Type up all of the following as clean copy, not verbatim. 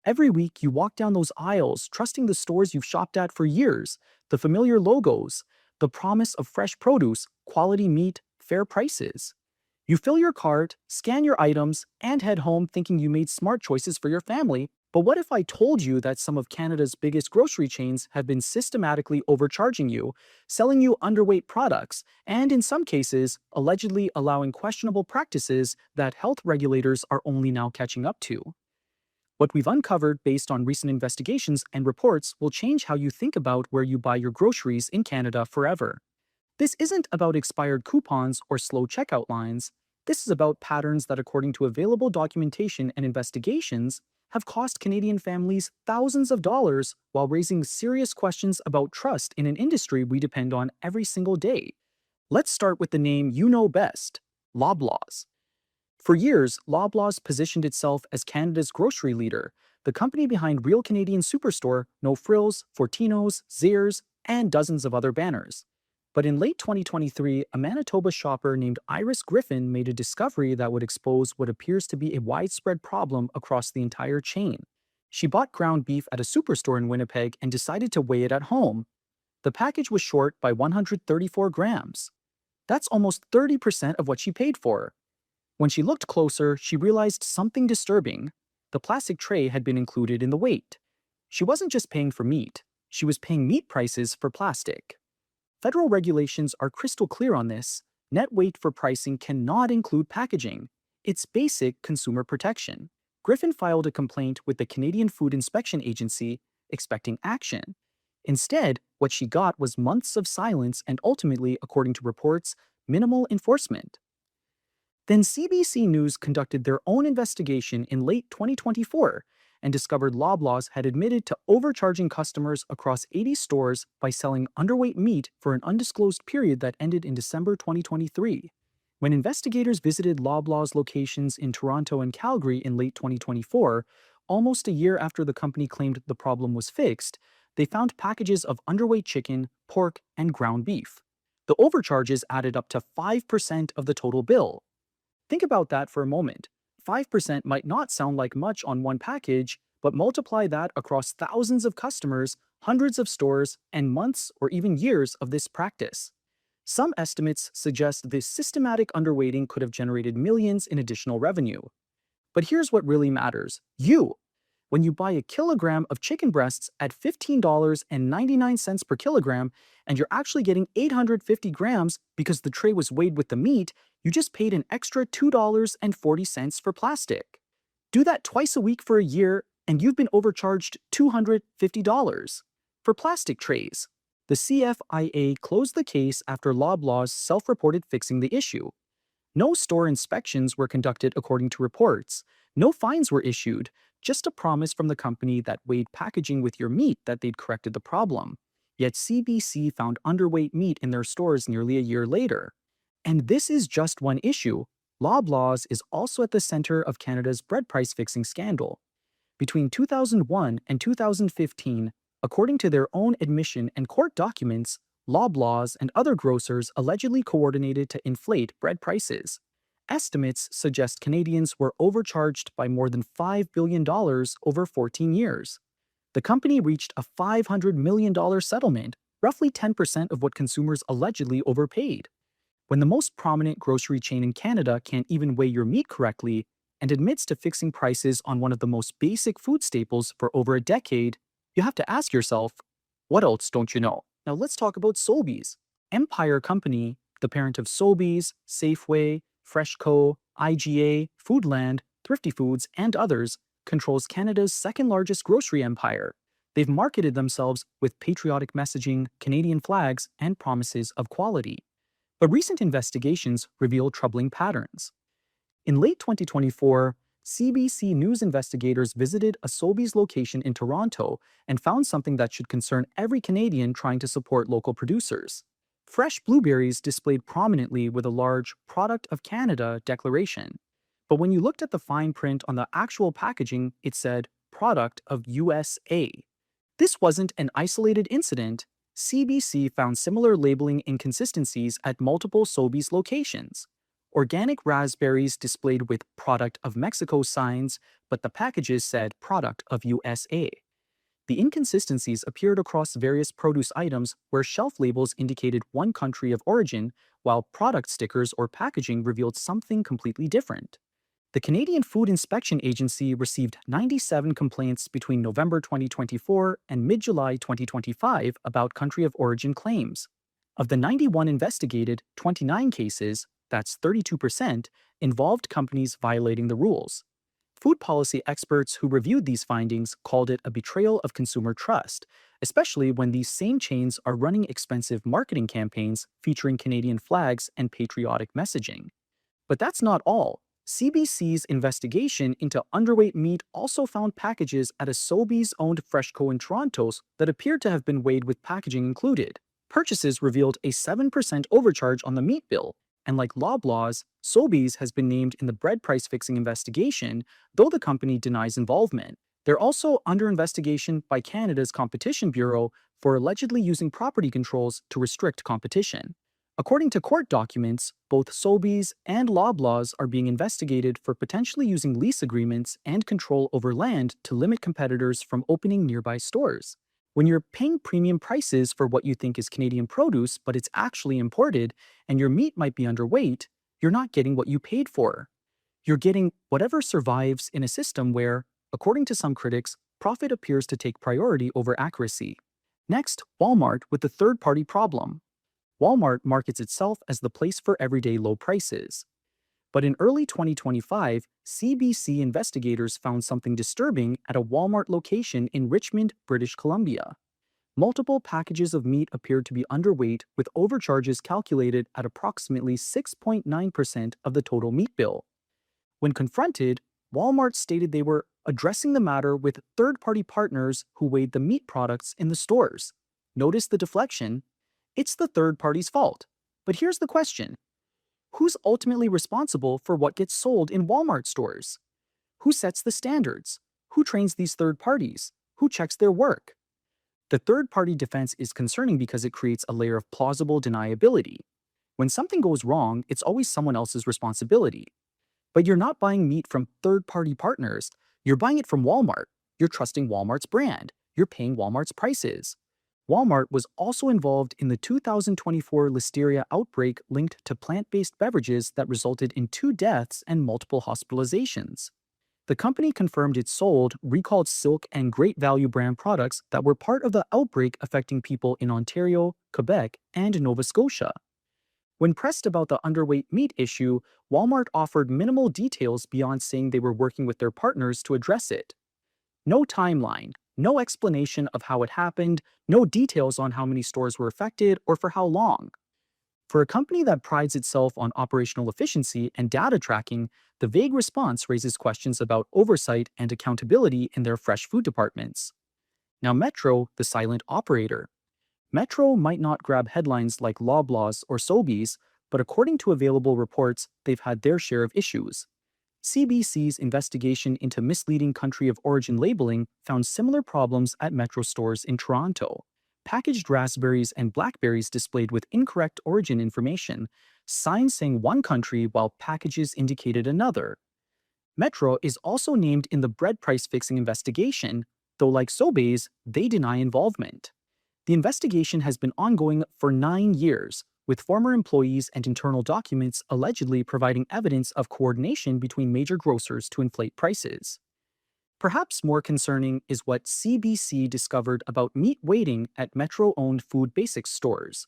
Every week, you walk down those aisles, trusting the stores you've shopped at for years, the familiar logos, the promise of fresh produce, quality meat, fair prices. You fill your cart, scan your items, and head home thinking you made smart choices for your family. But what if I told you that some of Canada's biggest grocery chains have been systematically overcharging you, selling you underweight products, and in some cases, allegedly allowing questionable practices that health regulators are only now catching up to? What we've uncovered based on recent investigations and reports will change how you think about where you buy your groceries in Canada forever. This isn't about expired coupons or slow checkout lines. This is about patterns that, according to available documentation and investigations, have cost Canadian families thousands of dollars while raising serious questions about trust in an industry we depend on every single day. Let's start with the name you know best, Loblaws. For years, Loblaws positioned itself as Canada's grocery leader, the company behind Real Canadian Superstore, No Frills, Fortinos, Zehrs, and dozens of other banners. But in late 2023, a Manitoba shopper named Iris Griffin made a discovery that would expose what appears to be a widespread problem across the entire chain. She bought ground beef at a superstore in Winnipeg and decided to weigh it at home. The package was short by 134 grams. That's almost 30% of what she paid for. When she looked closer, she realized something disturbing. The plastic tray had been included in the weight. She wasn't just paying for meat, she was paying meat prices for plastic. Federal regulations are crystal clear on this. Net weight for pricing cannot include packaging. It's basic consumer protection. Griffin filed a complaint with the Canadian Food Inspection Agency, expecting action. Instead, what she got was months of silence and ultimately, according to reports, minimal enforcement. Then CBC News conducted their own investigation in late 2024 and discovered Loblaws had admitted to overcharging customers across 80 stores by selling underweight meat for an undisclosed period that ended in December 2023. When investigators visited Loblaws locations in Toronto and Calgary in late 2024, almost a year after the company claimed the problem was fixed, they found packages of underweight chicken, pork, and ground beef. The overcharges added up to 5% of the total bill. Think about that for a moment. 5% might not sound like much on one package, but multiply that across thousands of customers, hundreds of stores, and months or even years of this practice. Some estimates suggest this systematic underweighting could have generated millions in additional revenue. But here's what really matters. When you buy a kilogram of chicken breasts at $15.99 per kilogram, and you're actually getting 850 grams because the tray was weighed with the meat, you just paid an extra $2.40 for plastic. Do that twice a week for a year, and you've been overcharged $250 for plastic trays. The CFIA closed the case after Loblaws self-reported fixing the issue. No store inspections were conducted according to reports. No fines were issued, just a promise from the company that weighed packaging with your meat that they'd corrected the problem. Yet CBC found underweight meat in their stores nearly a year later. And this is just one issue. Loblaws is also at the center of Canada's bread price fixing scandal. Between 2001 and 2015, according to their own admission and court documents, Loblaws and other grocers allegedly coordinated to inflate bread prices. Estimates suggest Canadians were overcharged by more than $5 billion over 14 years. The company reached a $500 million settlement, roughly 10% of what consumers allegedly overpaid. When the most prominent grocery chain in Canada can't even weigh your meat correctly and admits to fixing prices on one of the most basic food staples for over a decade, you have to ask yourself, what else don't you know? Now let's talk about Sobeys. Empire Company, the parent of Sobeys, Safeway, Freshco, IGA, Foodland, Thrifty Foods, and others, controls Canada's second-largest grocery empire. They've marketed themselves with patriotic messaging, Canadian flags, and promises of quality. But recent investigations reveal troubling patterns. In late 2024, CBC News investigators visited a Sobeys location in Toronto and found something that should concern every Canadian trying to support local producers. Fresh blueberries displayed prominently with a large Product of Canada declaration. But when you looked at the fine print on the actual packaging, it said Product of USA. This wasn't an isolated incident. CBC found similar labeling inconsistencies at multiple Sobeys locations. Organic raspberries displayed with product of Mexico signs, but the packages said product of USA. The inconsistencies appeared across various produce items where shelf labels indicated one country of origin, while product stickers or packaging revealed something completely different. The Canadian Food Inspection Agency received 97 complaints between November 2024 and mid-July 2025 about country of origin claims. Of the 91 investigated, 29 cases, that's 32%, involved companies violating the rules. Food policy experts who reviewed these findings called it a betrayal of consumer trust, especially when these same chains are running expensive marketing campaigns featuring Canadian flags and patriotic messaging. But that's not all. CBC's investigation into underweight meat also found packages at a Sobeys-owned Freshco in Toronto that appeared to have been weighed with packaging included. Purchases revealed a 7% overcharge on the meat bill, and like Loblaws, Sobeys has been named in the bread price fixing investigation, though the company denies involvement. They're also under investigation by Canada's Competition Bureau for allegedly using property controls to restrict competition. According to court documents, both Sobeys and Loblaws are being investigated for potentially using lease agreements and control over land to limit competitors from opening nearby stores. When you're paying premium prices for what you think is Canadian produce, but it's actually imported, and your meat might be underweight, you're not getting what you paid for. You're getting whatever survives in a system where, according to some critics, profit appears to take priority over accuracy. Next, Walmart with the third-party problem. Walmart markets itself as the place for everyday low prices. But in early 2025, CBC investigators found something disturbing at a Walmart location in Richmond, British Columbia. Multiple packages of meat appeared to be underweight, with overcharges calculated at approximately 6.9% of the total meat bill. When confronted, Walmart stated they were addressing the matter with third-party partners who weighed the meat products in the stores. Notice the deflection. It's the third party's fault. But here's the question. Who's ultimately responsible for what gets sold in Walmart stores? Who sets the standards? Who trains these third parties? Who checks their work? The third-party defense is concerning because it creates a layer of plausible deniability. When something goes wrong, it's always someone else's responsibility. But you're not buying meat from third-party partners. You're buying it from Walmart. You're trusting Walmart's brand. You're paying Walmart's prices. Walmart was also involved in the 2024 listeria outbreak linked to plant-based beverages that resulted in 2 deaths and multiple hospitalizations. The company confirmed it sold recalled Silk and Great Value brand products that were part of the outbreak affecting people in Ontario, Quebec, and Nova Scotia. When pressed about the underweight meat issue, Walmart offered minimal details beyond saying they were working with their partners to address it. No timeline, no explanation of how it happened, no details on how many stores were affected or for how long. For a company that prides itself on operational efficiency and data tracking, the vague response raises questions about oversight and accountability in their fresh food departments. Now Metro, the silent operator. Metro might not grab headlines like Loblaws or Sobeys, but according to available reports, they've had their share of issues. CBC's investigation into misleading country of origin labeling found similar problems at Metro stores in Toronto. Packaged raspberries and blackberries displayed with incorrect origin information, signs saying one country while packages indicated another. Metro is also named in the bread price fixing investigation, though like Sobeys, they deny involvement. The investigation has been ongoing for 9 years, with former employees and internal documents allegedly providing evidence of coordination between major grocers to inflate prices. Perhaps more concerning is what CBC discovered about meat weighting at Metro-owned Food Basics stores.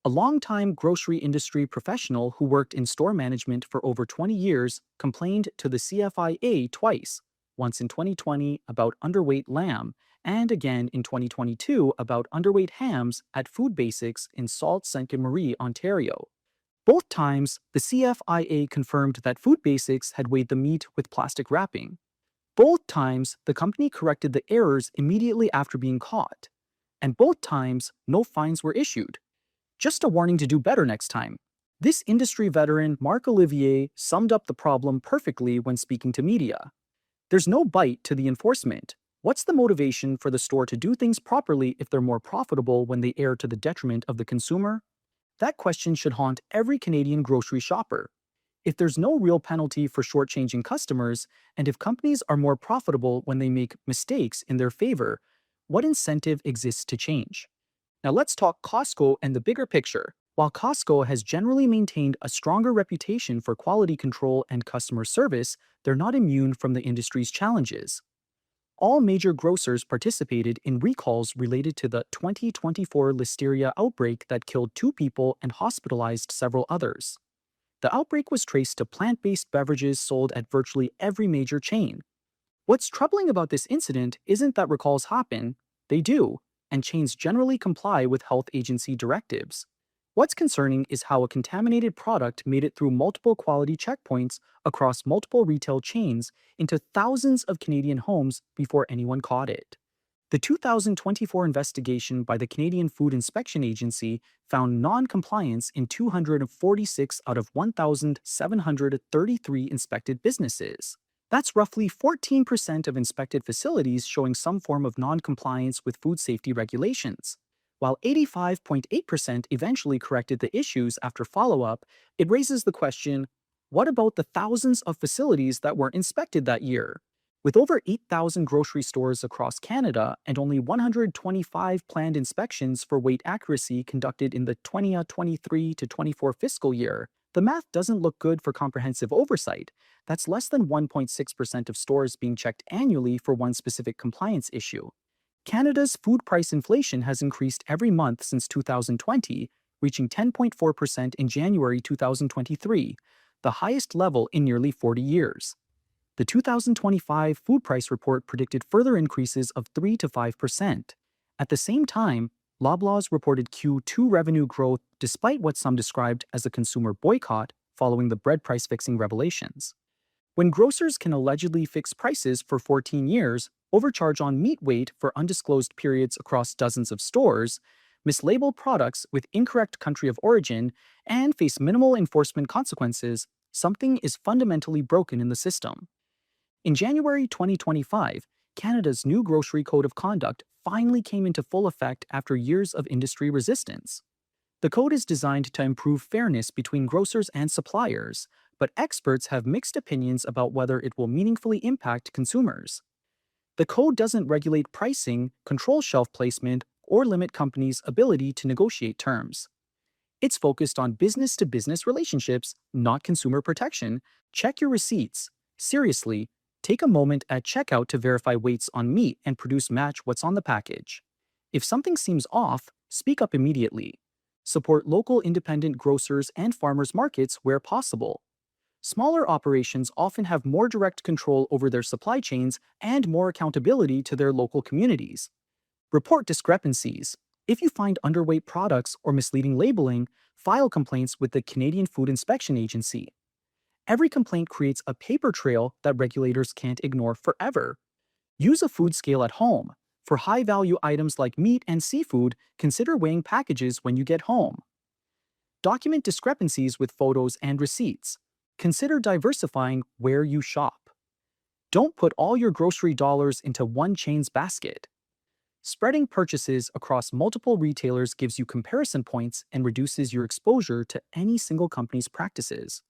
A longtime grocery industry professional who worked in store management for over 20 years complained to the CFIA twice, once in 2020 about underweight lamb, and again in 2022 about underweight hams at Food Basics in Sault Ste. Marie, Ontario. Both times, the CFIA confirmed that Food Basics had weighed the meat with plastic wrapping. Both times, the company corrected the errors immediately after being caught. And both times, no fines were issued. Just a warning to do better next time. This industry veteran, Marc Olivier, summed up the problem perfectly when speaking to media. There's no bite to the enforcement. What's the motivation for the store to do things properly if they're more profitable when they err to the detriment of the consumer? That question should haunt every Canadian grocery shopper. If there's no real penalty for shortchanging customers, and if companies are more profitable when they make mistakes in their favor, what incentive exists to change? Now let's talk Costco and the bigger picture. While Costco has generally maintained a stronger reputation for quality control and customer service, they're not immune from the industry's challenges. All major grocers participated in recalls related to the 2024 listeria outbreak that killed 2 people and hospitalized several others. The outbreak was traced to plant-based beverages sold at virtually every major chain. What's troubling about this incident isn't that recalls happen, they do, and chains generally comply with health agency directives. What's concerning is how a contaminated product made it through multiple quality checkpoints across multiple retail chains into thousands of Canadian homes before anyone caught it. The 2024 investigation by the Canadian Food Inspection Agency found non-compliance in 246 out of 1,733 inspected businesses. That's roughly 14% of inspected facilities showing some form of non-compliance with food safety regulations. While 85.8% eventually corrected the issues after follow-up, it raises the question, what about the thousands of facilities that weren't inspected that year? With over 8,000 grocery stores across Canada and only 125 planned inspections for weight accuracy conducted in the 2023 to 24 fiscal year, the math doesn't look good for comprehensive oversight. That's less than 1.6% of stores being checked annually for one specific compliance issue. Canada's food price inflation has increased every month since 2020, reaching 10.4% in January 2023, the highest level in nearly 40 years. The 2025 food price report predicted further increases of 3 to 5%. At the same time, Loblaws reported Q2 revenue growth despite what some described as a consumer boycott following the bread price fixing revelations. When grocers can allegedly fix prices for 14 years, overcharge on meat weight for undisclosed periods across dozens of stores, mislabel products with incorrect country of origin, and face minimal enforcement consequences, something is fundamentally broken in the system. In January 2025, Canada's new Grocery Code of Conduct finally came into full effect after years of industry resistance. The code is designed to improve fairness between grocers and suppliers, but experts have mixed opinions about whether it will meaningfully impact consumers. The code doesn't regulate pricing, control shelf placement, or limit companies' ability to negotiate terms. It's focused on business-to-business relationships, not consumer protection. Check your receipts. Seriously, take a moment at checkout to verify weights on meat and produce match what's on the package. If something seems off, speak up immediately. Support local independent grocers and farmers markets where possible. Smaller operations often have more direct control over their supply chains and more accountability to their local communities. Report discrepancies. If you find underweight products or misleading labeling, file complaints with the Canadian Food Inspection Agency. Every complaint creates a paper trail that regulators can't ignore forever. Use a food scale at home. For high-value items like meat and seafood, consider weighing packages when you get home. Document discrepancies with photos and receipts. Consider diversifying where you shop. Don't put all your grocery dollars into one chain's basket. Spreading purchases across multiple retailers gives you comparison points and reduces your exposure to any single company's practices.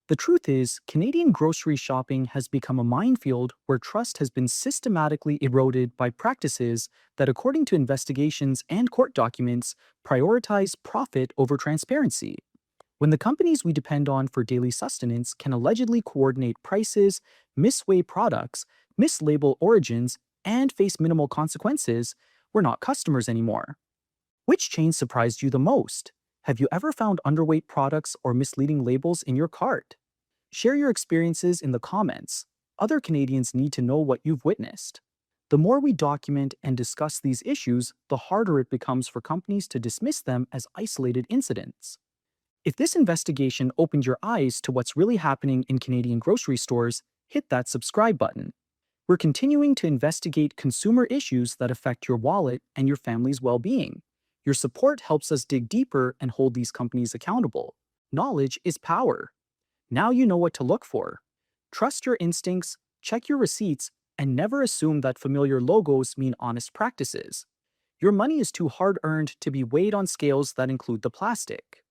The truth is, Canadian grocery shopping has become a minefield where trust has been systematically eroded by practices that, according to investigations and court documents, prioritize profit over transparency. When the companies we depend on for daily sustenance can allegedly coordinate prices, misweigh products, mislabel origins, and face minimal consequences, we're not customers anymore. Which chain surprised you the most? Have you ever found underweight products or misleading labels in your cart? Share your experiences in the comments. Other Canadians need to know what you've witnessed. The more we document and discuss these issues, the harder it becomes for companies to dismiss them as isolated incidents. If this investigation opened your eyes to what's really happening in Canadian grocery stores, hit that subscribe button. We're continuing to investigate consumer issues that affect your wallet and your family's well-being. Your support helps us dig deeper and hold these companies accountable. Knowledge is power. Now you know what to look for. Trust your instincts, check your receipts, and never assume that familiar logos mean honest practices. Your money is too hard-earned to be weighed on scales that include the plastic.